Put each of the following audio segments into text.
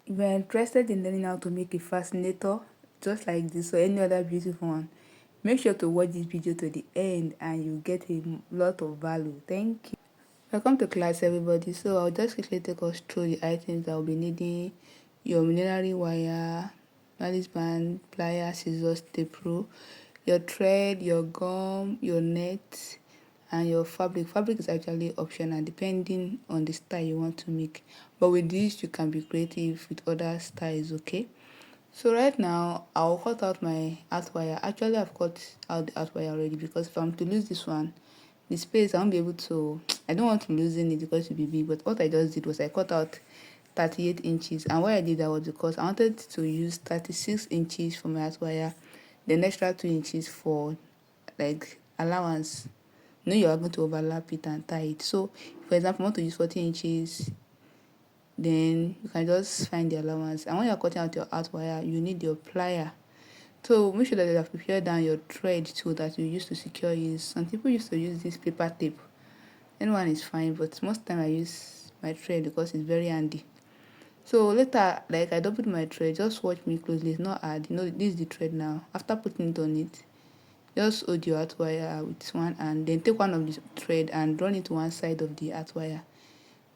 If you're interested in learning how to make a fascinator just like this or any other beautiful one, make sure to watch this video to the end and you get a lot of value. Thank you. Welcome to class, everybody. So I'll just quickly take us through the items that we'll be needing: your auxiliary wire, malice band, pliers, scissors, tape rule, your thread, your gum, your net, and your fabric. Fabric is actually optional depending on the style you want to make, but with this you can be creative with other styles. Okay, so right now I'll cut out my art wire. Actually, I've cut out the art wire already, because if I'm to lose this one, the space I won't be able to, I don't want to loosen it because it will be big. But what I just did was I cut out 38 inches, and why I did that was because I wanted to use 36 inches for my art wire, then extra 2 inches for like allowance. No, you are going to overlap it and tie it. So for example, I want to use 40 inches, then you can just find the allowance. And when you're cutting out your art wire, you need your plier. So make sure that you have prepared down your thread too that you use to secure it. Some people used to use this paper tape. Anyone is fine, but most time I use my thread because it's very handy. So later, like, I doubled my thread. Just watch me closely. It's not hard. You know, this is the thread now. After putting it on it, just hold your art wire with one and then take one of the thread and run it to one side of the art wire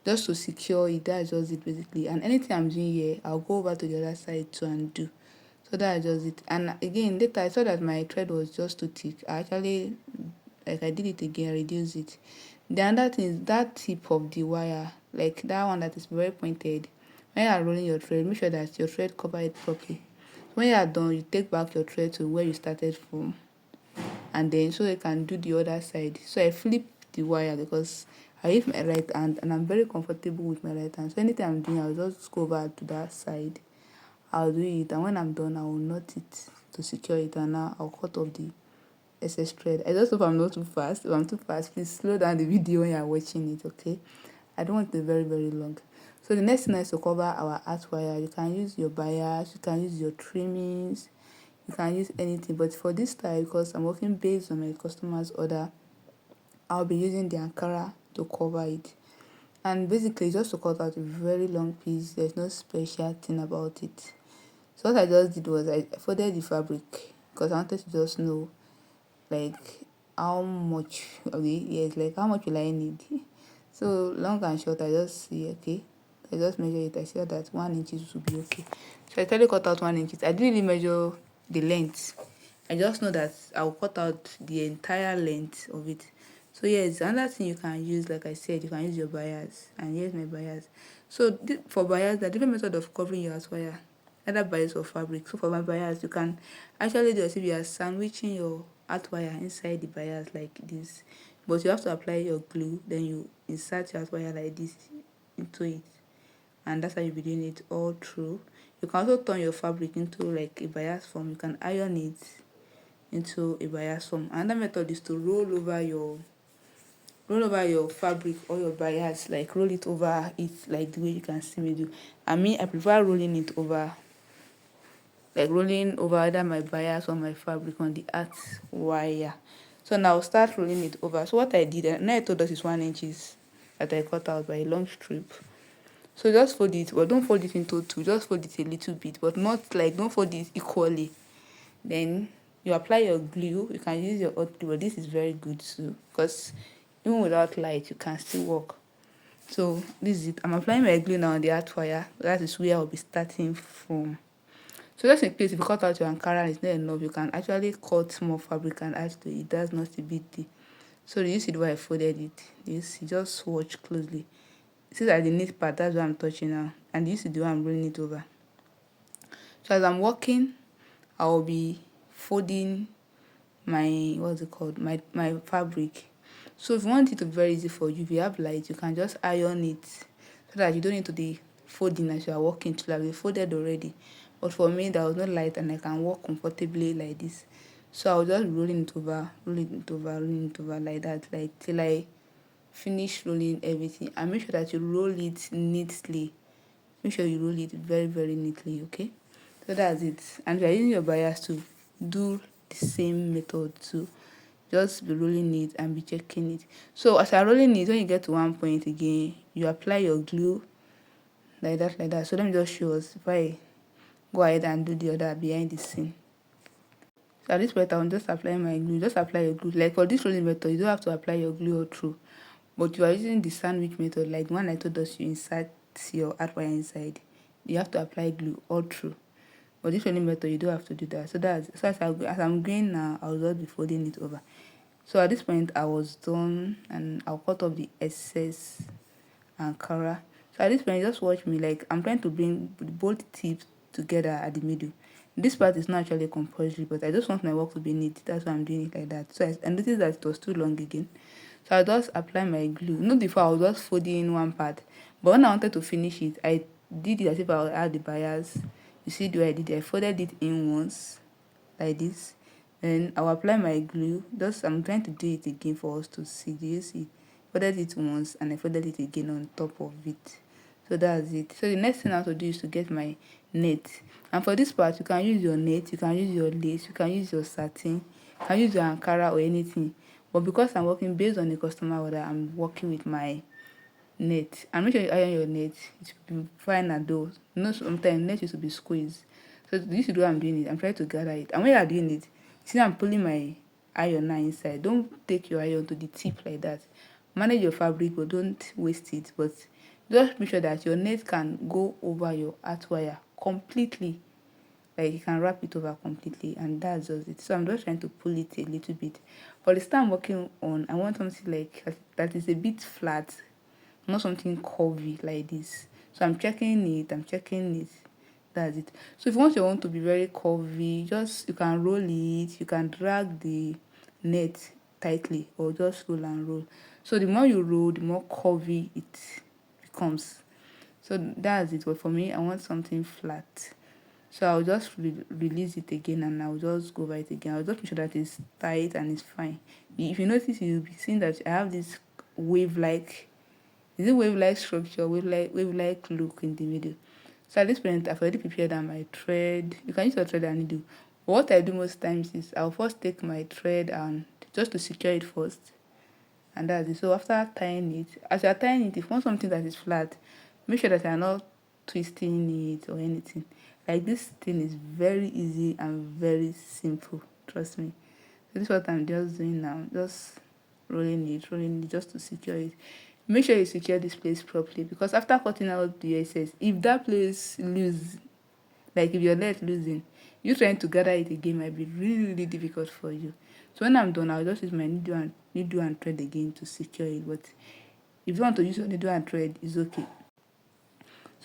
just to secure it. That's just it basically. And anything I'm doing here, I'll go over to the other side to undo. So that's just it. And again, later I saw that my thread was just too thick. I actually, like, I did it again, reduce it. The other thing is that tip of the wire, like that one that is very pointed. When you are rolling your thread, make sure that your thread cover it properly. When you are done, you take back your thread to where you started from, and then so you can do the other side. So I flip the wire because I use my right hand and I'm very comfortable with my right hand. So anything I'm doing, I'll just go over to that side. I'll do it, and when I'm done, I will knot it to secure it, and now I'll cut off the excess thread. I just hope I'm not too fast. If I'm too fast, please slow down the video when you're watching it, okay? I don't want it to be very, very long. So the next thing is to cover our art wire. You can use your bias, you can use your trimmings, you can use anything. But for this style, because I'm working based on my customer's order, I'll be using the Ankara to cover it. And basically, just to cut out a very long piece, there's no special thing about it. So what I just did was I folded the fabric because I wanted to just know, like, how much, okay, yes, like how much will I need. So long and short, I just see, okay, I just measure it. I said that 1 inch would be okay. So I totally cut out 1 inch. I didn't really measure the length. I just know that I'll cut out the entire length of it. So yes, another thing you can use, like I said, you can use your bias. And here's my bias. So for bias, there are different methods of covering your wire, either bias or fabric. So for my bias, you can actually do as if you are sandwiching your art wire inside the bias like this. But you have to apply your glue, then you insert your art wire like this into it. And that's how you'll be doing it all through. You can also turn your fabric into like a bias form. You can iron it into a bias form. Another method is to roll over your fabric or your bias, like roll it over it like the way you can see me do. I prefer rolling it over, like rolling over either my bias or my fabric on the art wire. So now I'll start rolling it over. So what I did, now I told us is 1 inches that I cut out by a long strip. So just fold it, but don't fold it into two, just fold it a little bit, but not like, don't fold it equally. Then you apply your glue. You can use your hot glue, but this is very good too, because even without light you can still work. So this is it. I'm applying my glue now on the art wire. That is where I'll be starting from. So just in case if you cut out your Ankara and it's not enough, you can actually cut more fabric and add to it. That's not a big deal. So you see the way I folded it. You see, just watch closely. See that the neat part, that's what I'm touching now. And you see the way I'm rolling it over. So as I'm working, I'll be folding my, what's it called, my fabric. So if you want it to be very easy for you, if you have light, you can just iron it so that you don't need to be folding as you are working to have it folded already. But for me, there was no light and I can work comfortably like this. So I'll just rolling it over, rolling it over, rolling it over like that, like till I finish rolling everything. And make sure that you roll it neatly. Make sure you roll it very, very neatly, okay? So that's it. And if you're using your bias to do the same method too, just be rolling it and be checking it. So as you're rolling it, when you get to one point again, you apply your glue like that. So let me just show us if I go ahead and do the other behind the scene. So at this point, I'm just applying my glue. Just apply your glue. Like for this rolling method, you don't have to apply your glue all through. But you are using the sandwich method, like the one I told us you insert your hard wire inside. You have to apply glue all through. But this rolling method, you don't have to do that. So as I'm going now, I'll just be folding it over. So at this point, I was done, and I'll cut off the excess Ankara. So at this point, just watch me. Like I'm trying to bring both tips together at the middle. This part is not actually compulsory, but I just want my work to be neat. That's why I'm doing it like that. So I noticed that it was too long again. So I just apply my glue. Not before I was just folding one part. But when I wanted to finish it, I did it as if I had the bias. You see the way I did it? I folded it in once, like this. Then I'll apply my glue. Just I'm trying to do it again for us to see. Do you see? Folded it once and I folded it again on top of it. So that's it. So the next thing I have to do is to get my net. And for this part, you can use your net, you can use your lace, you can use your satin, you can use your Ankara or anything. But because I'm working based on the customer order, I'm working with my net. And make sure you iron your net. It should be fine at those. You know, sometimes net used to be squeezed. So this is what I'm doing it. I'm trying to gather it. And when you are doing it, see I'm pulling my iron now inside. Don't take your iron to the tip like that. Manage your fabric, but don't waste it. But just make sure that your net can go over your hot wire completely. Like you can wrap it over completely, and that's just it. So I'm just trying to pull it a little bit. For the style I'm working on, I want something like that is a bit flat, not something curvy like this. So I'm checking it. That's it. So if you want your own to be very curvy, just you can roll it, you can drag the net tightly or just roll and roll. So the more you roll, the more curvy it becomes. So that's it. But for me, I want something flat. So I'll just release it again and I'll just go over it again. I'll just make sure that it's tight and it's fine. If you notice, you'll be seeing that I have this wave-like, is it wave-like structure, wave-like look in the middle. So at this point, I've already prepared my thread. You can use your thread and needle. But what I do most times is I'll first take my thread and just to secure it first. And that's it. So after tying it, as you're tying it, if you want something that is flat, make sure that you're not twisting it or anything. Like this thing is very easy and very simple. Trust me. So this is what I'm just doing now. Just rolling it just to secure it. Make sure you secure this place properly because after cutting out the excess, if that place loose, like if your leg losing, you trying to gather it again might be really, really difficult for you. So when I'm done, I'll just use my needle and thread again to secure it. But if you want to use your needle and thread, it's okay.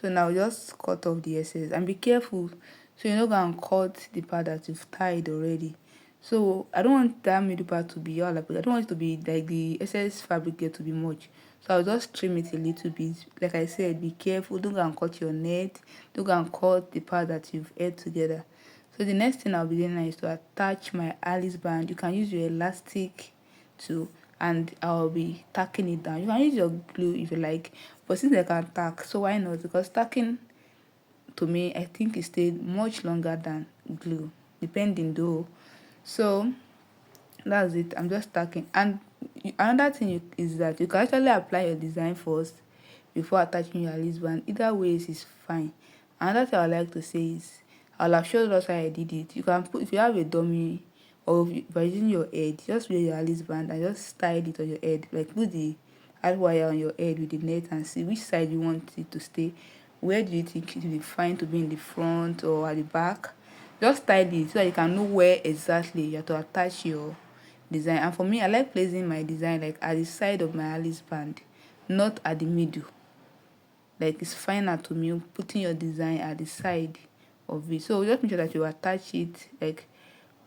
So now just cut off the excess and be careful so you're not going to cut the part that you've tied already. So I don't want that middle part to be all up. I don't want it to be like the excess fabric there to be much. So I'll just trim it a little bit. Like I said, be careful. Don't go and cut your net. Don't go and cut the part that you've held together. So the next thing I'll be doing now is to attach my Alice band. You can use your elastic too, and I'll be tacking it down. You can use your glue if you like, but since I can tack, so why not? Because tacking to me, I think it stayed much longer than glue, depending though. So that's it. I'm just tacking. And another thing is that you can actually apply your design first before attaching your Alice band. Either ways is fine. Another thing I like to say is I'll have showed us how I did it. You can put, if you have a dummy or if you're using your head, just wear your Alice band and just style it on your head. Like put the hard wire on your head with the net and see which side you want it to stay. Where do you think it will be fine to be, in the front or at the back? Just style it so that you can know where exactly you have to attach your design. And for me, I like placing my design like at the side of my Alice band, not at the middle. Like it's finer to me putting your design at the side of it. So just make sure that you attach it like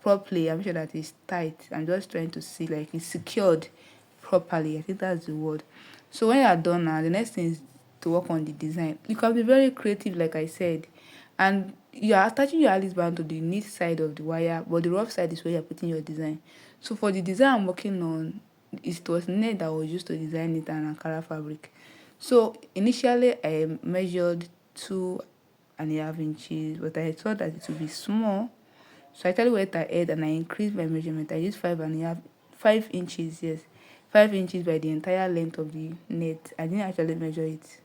properly. I'm sure that it's tight. I'm just trying to see like it's secured properly. I think that's the word. So when you are done now, the next thing is to work on the design. You can be very creative, like I said, and you are attaching your Alice band to the neat side of the wire, but the rough side is where you're putting your design. So for the design I'm working on, it was net that was used to design it and Ankara fabric. So initially I measured 2.5 inches, but I thought that it would be small. So I actually went ahead and I increased my measurement. I used 5.5 inches, yes. 5 inches by the entire length of the net. I didn't actually measure it.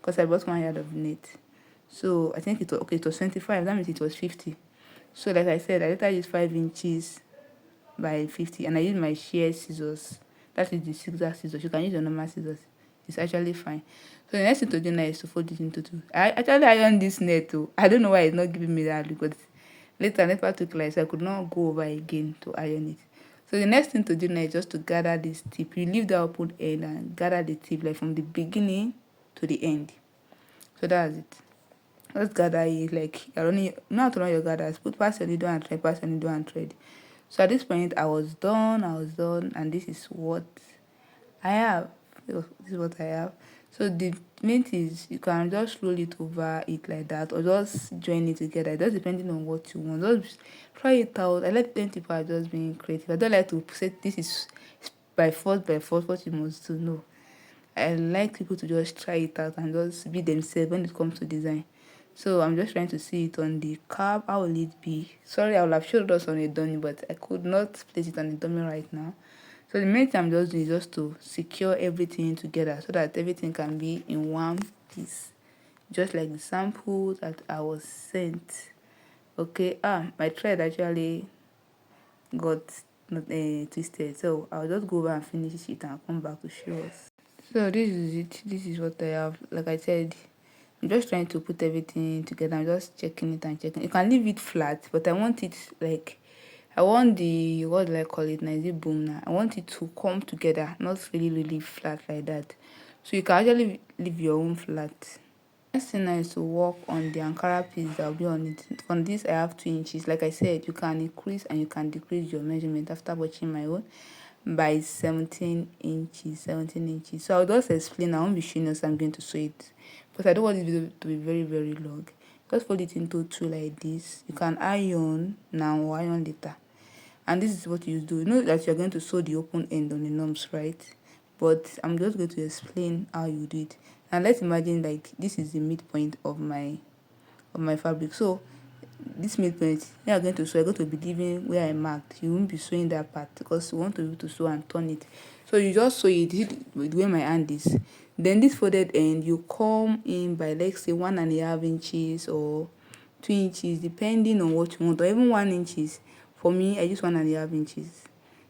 because I bought 1 yard of net. So I think it was okay, it was 25, that means it was 50. So like I said, I later used 5 inches by 50, and I used my shear scissors. That is the zigzag scissors. You can use your normal scissors. It's actually fine. So the next thing to do now is to fold it into two. I actually ironed this net too. I don't know why it's not giving me that because later never took like, so I could not go over again to iron it. So the next thing to do now is just to gather this tip. You leave the open end and gather the tip like from the beginning to the end. So that's it. Just gather it like you're running, not run your gathers. Put pass your needle and thread, pass your needle and thread. So at this point, I was done, and this is what I have. This is what I have. So the main thing is you can just roll it over it like that, or just join it together. Just depending on what you want. Just try it out. I like when people are just being creative. I don't like to say this is by force what you must do. No, I like people to just try it out and just be themselves when it comes to design. So I'm just trying to see it on the cap. How will it be? Sorry, I would have showed us on a dummy, but I could not place it on a dummy right now. So the main thing I'm just doing is just to secure everything together so that everything can be in one piece. Just like the sample that I was sent. Okay, my thread actually got twisted. So I'll just go over and finish it and come back to show us. So this is it. This is what I have. Like I said, I'm just trying to put everything together. I'm just checking it and checking. You can leave it flat, but I want it like, I want the, what do I call it now? Is it boom now? I want it to come together, not really flat like that. So you can actually leave your own flat. Next thing now is to work on the Ankara piece that will be on it. On this I have 2 inches. Like I said, you can increase and you can decrease your measurement after watching my own by 17 inches. So I'll just explain. I won't be showing us. I'm going to sew it because I don't want this video to be very long. Just fold it into two like this. You can iron now or iron later, and this is what you do. You know that you're going to sew the open end on the knobs, right? But I'm just going to explain how you do it. And let's imagine like this is the midpoint of my fabric. So this midpoint, you are going to sew, you're going to be leaving where I marked. You won't be sewing that part because you want to be able to sew and turn it. So you just sew it the way my hand is. Then this folded end, you come in by, let's say, 1.5 inches or 2 inches, depending on what you want, or even 1 inches. For me, I use 1.5 inches.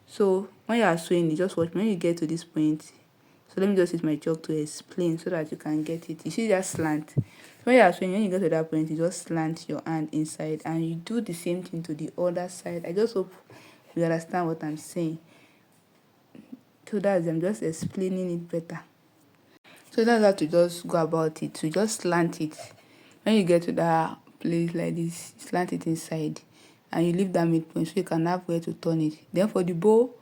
So when you are sewing it, just watch me when you get to this point. So let me just use my chalk to explain so that you can get it. You see that slant? When you are sewing, when you get to that point, you just slant your hand inside and you do the same thing to the other side. I just hope you understand what I'm saying. So that's, I'm just explaining it better. So that's how to just go about it. To just slant it. When you get to that place like this, slant it inside and you leave that midpoint so you can have where to turn it. Then for the bow,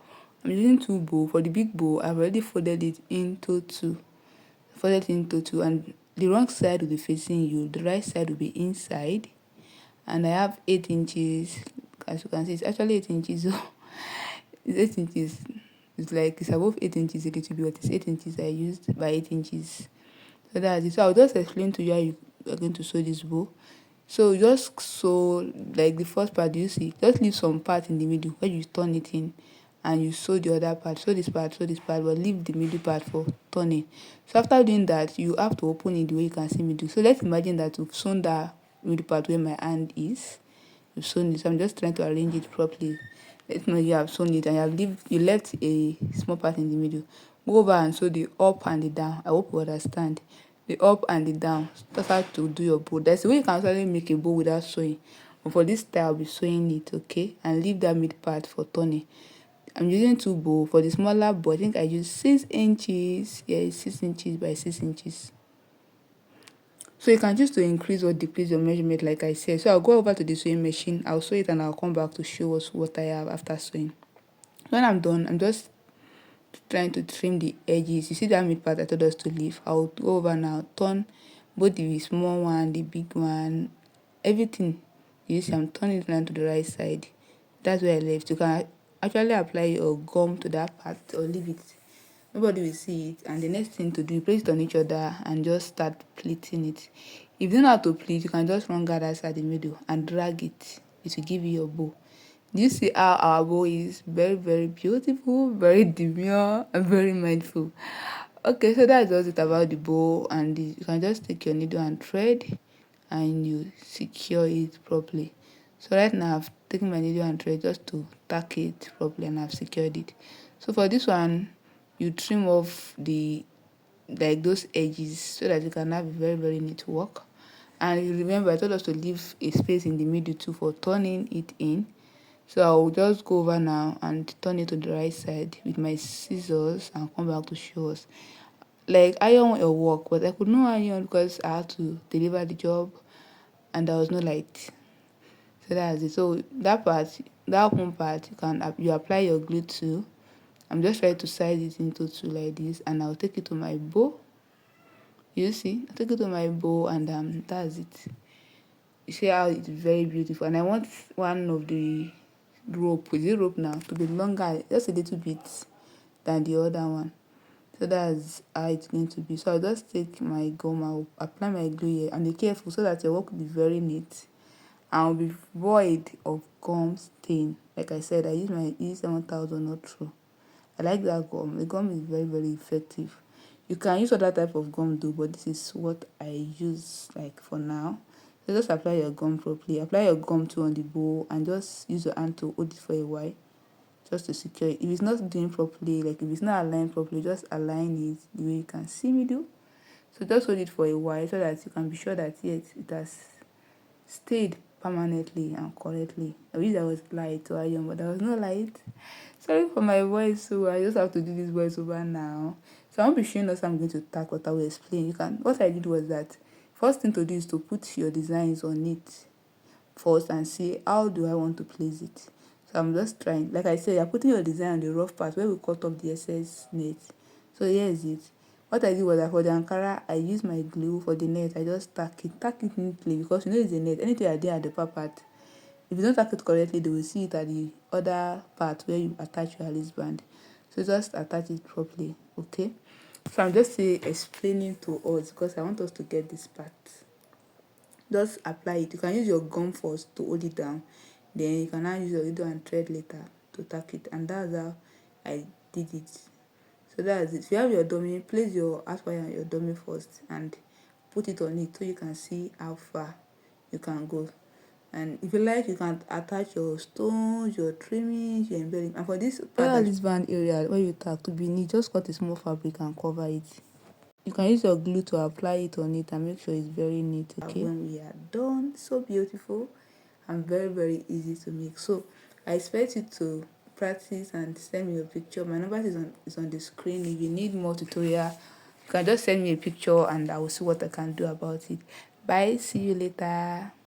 I'm using 2 bow. For the big bow, I've already folded it into 2. And the wrong side will be facing you, the right side will be inside. And I have 8 inches. As you can see, it's actually 8 inches. So it's 8 inches. It's like it's above 8 inches a little bit, but it's 8 inches I used by 8 inches. So that's it. So I'll just explain to you how you are going to sew this bow. So just sew like the first part, you see, just leave some part in the middle where you turn it in and you sew the other part. Sew this part, but leave the middle part for turning. So after doing that, you have to open it the way you can see me do. So let's imagine that you've sewn that middle part where my hand is. You've sewn it. So I'm just trying to arrange it properly. Let's know you have sewn it and you left a small part in the middle. Go over and sew the up and the down. I hope you understand. The up and the down. That's how to do your bow. That's the way you can actually make a bow without sewing. But for this style, I'll be sewing it, okay? And leave that mid part for turning. I'm using 2 bow. For the smaller bow, I think I use 6 inches. Yeah, it's 6 inches by 6 inches. So you can choose to increase or decrease your measurement like I said. So I'll go over to the sewing machine. I'll sew it and I'll come back to show us what I have after sewing. When I'm done, I'm just trying to trim the edges. You see that mid part I told us to leave. I'll go over now, turn both the small one, the big one, everything. You see, I'm turning it around to the right side. That's where I left. You can actually apply your gum to that part or leave it. Nobody will see it. And the next thing to do, place it on each other and just start pleating it. If you don't know how to pleat, you can just run gathers at the middle and drag it. It will give you your bow. Do you see how our bow is very beautiful, very demure, and very mindful? Okay, so that's just it about the bow, and you can just take your needle and thread and you secure it properly. So right now I've taken my needle and thread just to tack it properly, and I've secured it. So for this one, you trim off the like those edges so that you can have a very very neat work. And you remember I told us to leave a space in the middle too for turning it in. So I'll just go over now and turn it to the right side with my scissors and come back to show us. Like iron your work, but I could not iron because I had to deliver the job and there was no light. So that's it. So that part, that open part, you apply your glue to. I'm just trying to size it into two like this, and I'll take it to my bow. You see, I take it to my bow, and that's it. You see how it's very beautiful. And I want one of the rope, is it rope now, to be longer, just a little bit than the other one. So that's how it's going to be. So I'll just take my gum, I'll apply my glue here, and be careful so that your work will be very neat and will be void of gum stain. Like I said, I use my E7000 not true. I like that gum. The gum is very very effective. You can use other type of gum though, but this is what I use like for now. So just apply your gum properly. Apply your gum too on the bowl and just use your hand to hold it for a while just to secure it. If it's not doing properly, like if it's not aligned properly, just align it the way you can see me do. So just hold it for a while so that you can be sure that yes, it has stayed permanently and correctly. I wish there was light to iron, but there was no light. Sorry for my voice, so I just have to do this voice over now. So I won't be showing us how I'm going to tack, what I will explain. What I did was that first thing to do is to put your designs on it first and see how do I want to place it. So I'm just trying, like I said, you're putting your design on the rough part where we cut off the excess net. So here is it. What I did was that for the Ankara, I used my glue. For the net, I just tack it neatly, because you know it's a net. Anything I did at the upper part, if you don't tack it correctly, they will see it at the other part where you attach your Alice band. So just attach it properly, okay? So I'm just explaining to us because I want us to get this part. Just apply it. You can use your gum first to hold it down, then you can now use your needle and thread later to tack it, and that's how I did it. So that's it. If you have your dummy, place your aspire on your dummy first and put it on it so you can see how far you can go. And if you like, you can attach your stones, your trimmings, your embedding. And for this part, this band area where you tack to be neat, just cut a small fabric and cover it. You can use your glue to apply it on it and make sure it's very neat, okay? When we are done, so beautiful and very very easy to make. So I expect you to practice and send me a picture. My number is on the screen. If you need more tutorial, you can just send me a picture and I will see what I can do about it. Bye, see you later.